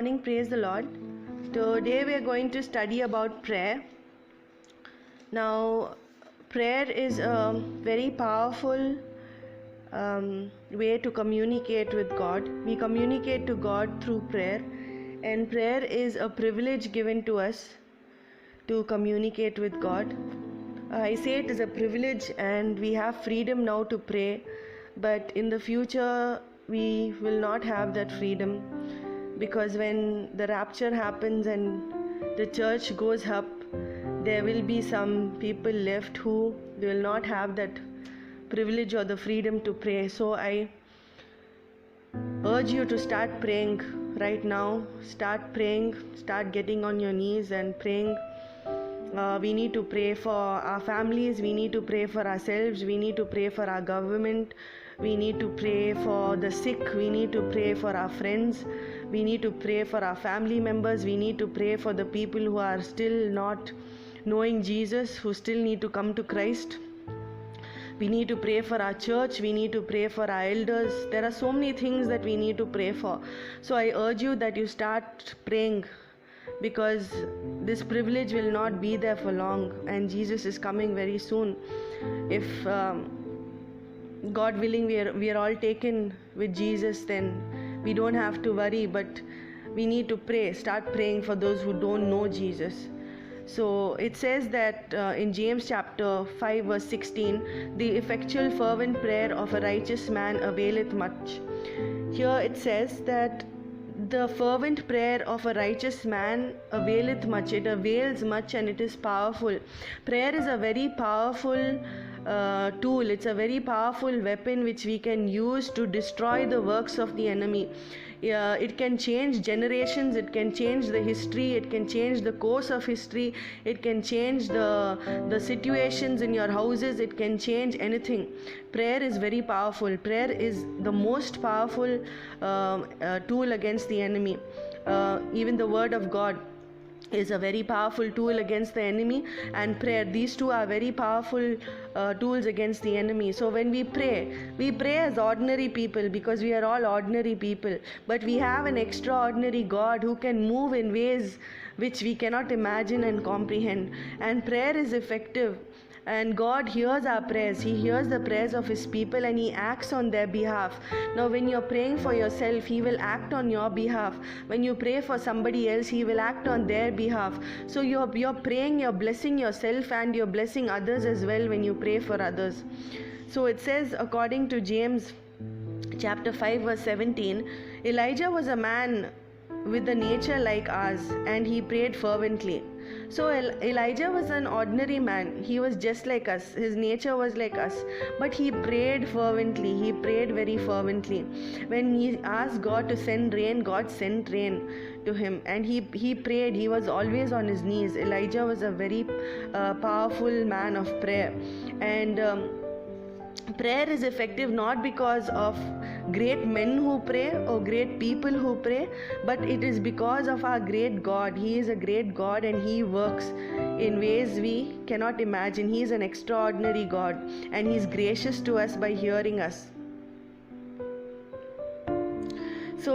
Morning, praise the Lord. Today we are going to study about prayer. Now, prayer is a very powerful way to communicate with God. We communicate to God through prayer, and prayer is a privilege given to us to communicate with God. I say it is a privilege, and we have freedom now to pray, but in the future we will not have that freedom. Because when the rapture happens and the church goes up, there will be some people left who will not have that privilege or the freedom to pray. So I urge you to start praying right now. Start praying, start getting on your knees and praying. We need to pray for our families, we need to pray for ourselves, we need to pray for our government, we need to pray for the sick, we need to pray for our friends, we need to pray for our family members, we need to pray for the people who are still not knowing Jesus, who still need to come to Christ. We need to pray for our church, we need to pray for our elders. There are so many things that we need to pray for. So I urge you that you start praying, because this privilege will not be there for long, and Jesus is coming very soon. If God willing we are all taken with Jesus, then we don't have to worry, but we need to pray. Start praying for those who don't know Jesus. So it says that in James chapter 5 verse 16, the effectual fervent prayer of a righteous man availeth much. Here it says that the fervent prayer of a righteous man availeth much. It avails much, and it is powerful. Prayer is a very powerful tool. It's a very powerful weapon which we can use to destroy the works of the enemy. It can change generations, it can change the history, it can change the course of history, it can change the situations in your houses, it can change anything. Prayer is very powerful. Prayer is the most powerful tool against the enemy. Even the word of God is a very powerful tool against the enemy, and prayer, these two are very powerful tools against the enemy. So when we pray as ordinary people, because we are all ordinary people, but we have an extraordinary God who can move in ways which we cannot imagine and comprehend. And prayer is effective, and God hears our prayers. He hears the prayers of His people, and He acts on their behalf. Now when you're praying for yourself, He will act on your behalf. When you pray for somebody else, He will act on their behalf. So you're praying, you're blessing yourself, and you're blessing others as well when you pray for others. So it says, according to James chapter 5 verse 17, Elijah was a man with a nature like ours, and he prayed fervently. So Elijah was an ordinary man. He was just like us. His nature was like us. But he prayed fervently. He prayed very fervently. When he asked God to send rain, God sent rain to him. And he prayed. He was always on his knees. Elijah was a very powerful man of prayer. And prayer is effective not because of great men who pray or great people who pray, but it is because of our great God. He is a great God, and He works in ways we cannot imagine. He is an extraordinary God, and He is gracious to us by hearing us. So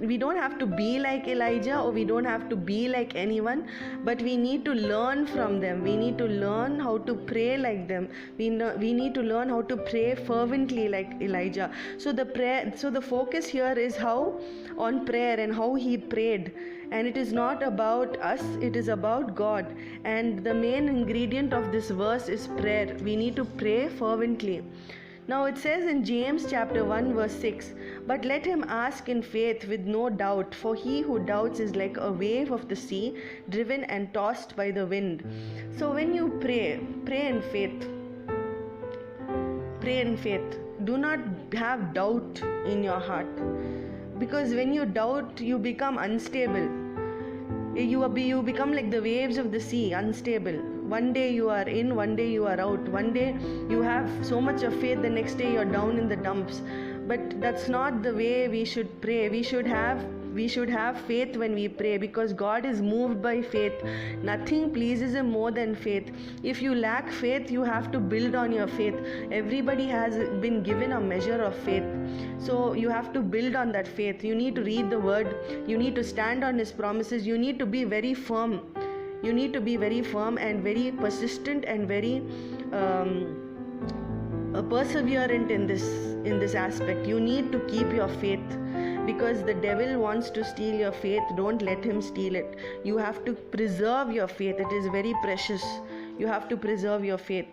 we don't have to be like Elijah, or we don't have to be like anyone, but we need to learn from them. We need to learn how to pray like them. We need to learn how to pray fervently like Elijah. So the focus here is on prayer and how he prayed. And it is not about us, it is about God. And the main ingredient of this verse is prayer. We need to pray fervently. Now it says in James chapter 1 verse 6, but let him ask in faith with no doubt, for he who doubts is like a wave of the sea, driven and tossed by the wind. So when you pray in faith. Pray in faith. Do not have doubt in your heart, because when you doubt, you become unstable. You become like the waves of the sea, unstable. One day you are in, one day you are out. One day you have so much of faith, the next day you're down in the dumps. But that's not the way we should pray. We should have We should have faith when we pray, because God is moved by faith. Nothing pleases Him more than faith. If you lack faith, you have to build on your faith. Everybody has been given a measure of faith. So you have to build on that faith. You need to read the word. You need to stand on His promises. You need to be very firm. You need to be very firm and very persistent and very perseverant in this aspect. You need to keep your faith, because the devil wants to steal your faith. Don't let him steal it. You have to preserve your faith. It is very precious. You have to preserve your faith.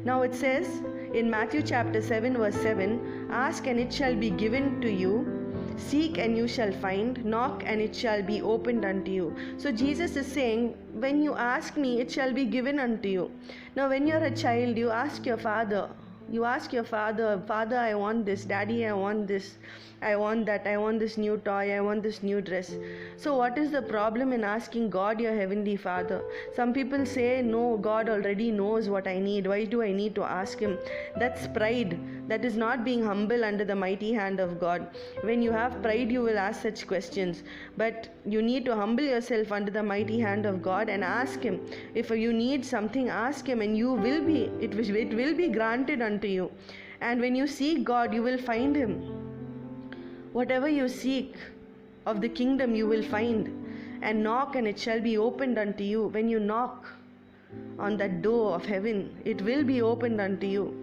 Now it says in Matthew chapter 7 verse 7, ask and it shall be given to you. Seek and you shall find. Knock and it shall be opened unto you. So Jesus is saying, when you ask me, it shall be given unto you. Now when you're a child, you ask your father. You ask your father, Father, I want this. Daddy, I want this. I want that. I want this new toy. I want this new dress. So what is the problem in asking God, your heavenly Father? Some people say, no, God already knows what I need. Why do I need to ask Him? That's pride. That is not being humble under the mighty hand of God. When you have pride, you will ask such questions. But you need to humble yourself under the mighty hand of God and ask Him. If you need something, ask Him, and it will be granted unto you. And when you seek God, you will find Him. Whatever you seek of the kingdom, you will find. And knock and it shall be opened unto you. When you knock on that door of heaven, it will be opened unto you.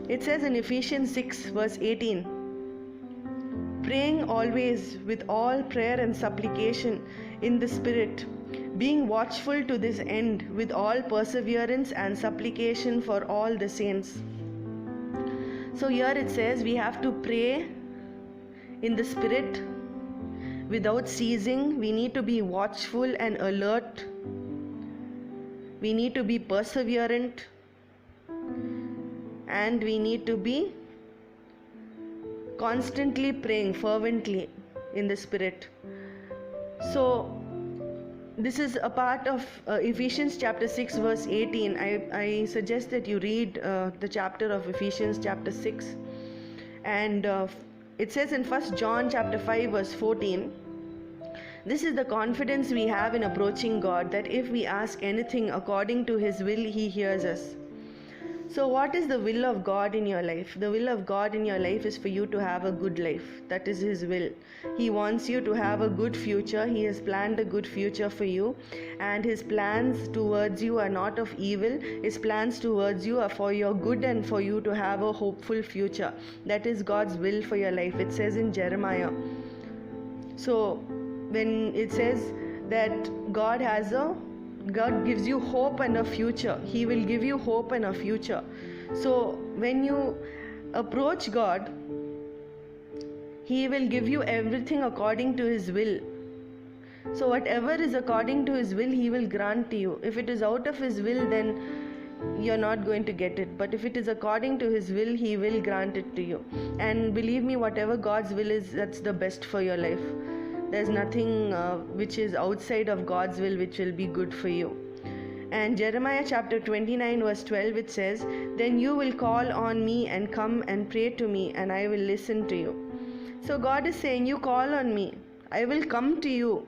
It says in Ephesians 6 verse 18, praying always with all prayer and supplication in the Spirit, being watchful to this end with all perseverance and supplication for all the saints. So here it says we have to pray in the Spirit without ceasing. We need to be watchful and alert. We need to be perseverant. And we need to be constantly praying fervently in the Spirit. So this is a part of Ephesians chapter 6 verse 18. I suggest that you read the chapter of Ephesians chapter 6. And it says in 1 John chapter 5 verse 14, this is the confidence we have in approaching God, that if we ask anything according to His will, He hears us. So what is the will of God in your life? The will of God in your life is for you to have a good life. That is His will. He wants you to have a good future. He has planned a good future for you, and His plans towards you are not of evil. His plans towards you are for your good and for you to have a hopeful future. That is God's will for your life. It says in Jeremiah. So when it says that God gives you hope and a future. He will give you hope and a future. So when you approach God, He will give you everything according to His will. So whatever is according to His will, He will grant to you. If it is out of His will, then you're not going to get it. But if it is according to His will, He will grant it to you. And believe me, whatever God's will is, that's the best for your life. There's nothing which is outside of God's will which will be good for you. And Jeremiah chapter 29 verse 12, it says, then you will call on me and come and pray to me, and I will listen to you. So God is saying, you call on me, I will come to you.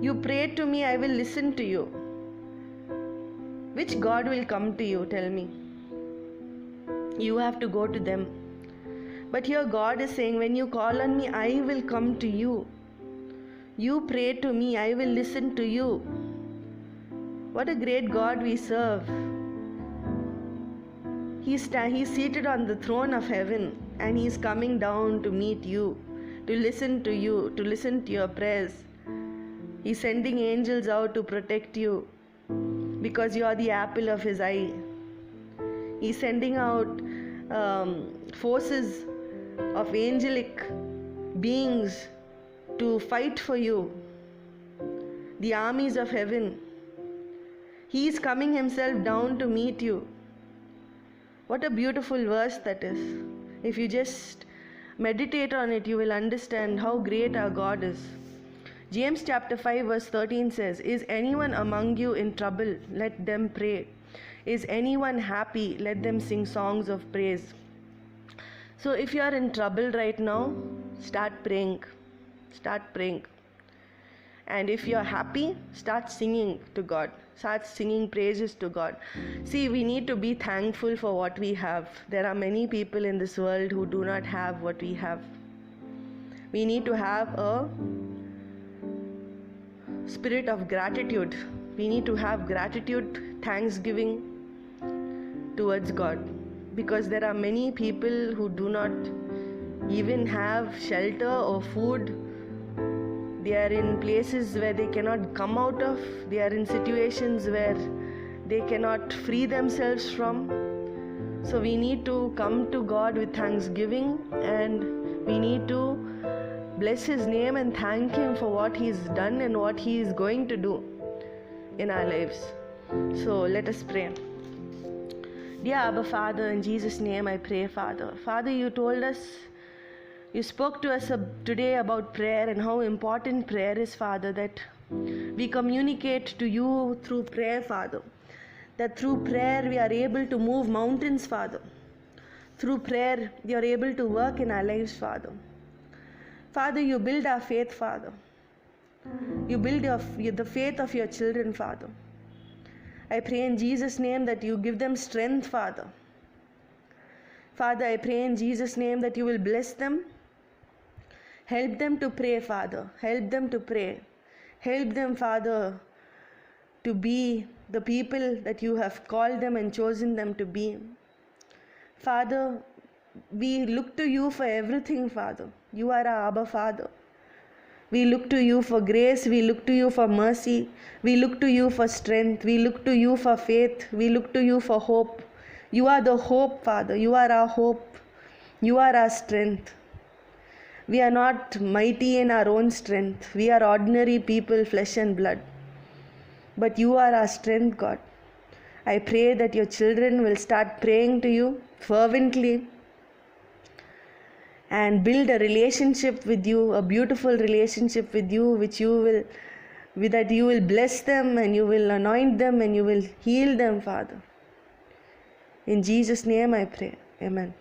You pray to me, I will listen to you. Which God will come to you? Tell me. You have to go to them. But here God is saying, when you call on me, I will come to you. You pray to me, I will listen to you. What a great God we serve. He's seated on the throne of heaven, and He's coming down to meet you, to listen to you, to listen to your prayers. He's sending angels out to protect you because you are the apple of His eye. He's sending out forces of angelic beings to fight for you, the armies of heaven. He is coming Himself down to meet you. What a beautiful verse that is. If you just meditate on it, you will understand how great our God is. James chapter 5 verse 13 says, is anyone among you in trouble? Let them pray. Is anyone happy? Let them sing songs of praise. So if you are in trouble right now, start praying. Start praying. And if you're happy, start singing to God. Start singing praises to God. See, we need to be thankful for what we have. There are many people in this world who do not have what we have. We need to have a spirit of gratitude. We need to have gratitude, thanksgiving towards God. Because there are many people who do not even have shelter or food. They are in places where they cannot come out of. They are in situations where they cannot free themselves from. So we need to come to God with thanksgiving, and we need to bless His name and thank Him for what He's done and what He is going to do in our lives. So let us pray. Dear Abba Father, in Jesus' name I pray, Father. Father, you told us, you spoke to us today about prayer and how important prayer is, Father, that we communicate to you through prayer, Father. That through prayer we are able to move mountains, Father. Through prayer we are able to work in our lives, Father. Father, you build our faith, Father. You build the faith of your children, Father. I pray in Jesus' name that you give them strength, Father. Father, I pray in Jesus' name that you will bless them. Help them to pray, Father. Help them to pray. Help them, Father, to be the people that you have called them and chosen them to be. Father, we look to you for everything, Father. You are our Abba Father. We look to you for grace. We look to you for mercy. We look to you for strength. We look to you for faith. We look to you for hope. You are the hope, Father. You are our hope. You are our strength. We are not mighty in our own strength. We are ordinary people, flesh and blood. But you are our strength, God. I pray that your children will start praying to you fervently and build a relationship with you, a beautiful relationship with you, that you will bless them and you will anoint them and you will heal them, Father. In Jesus' name I pray. Amen.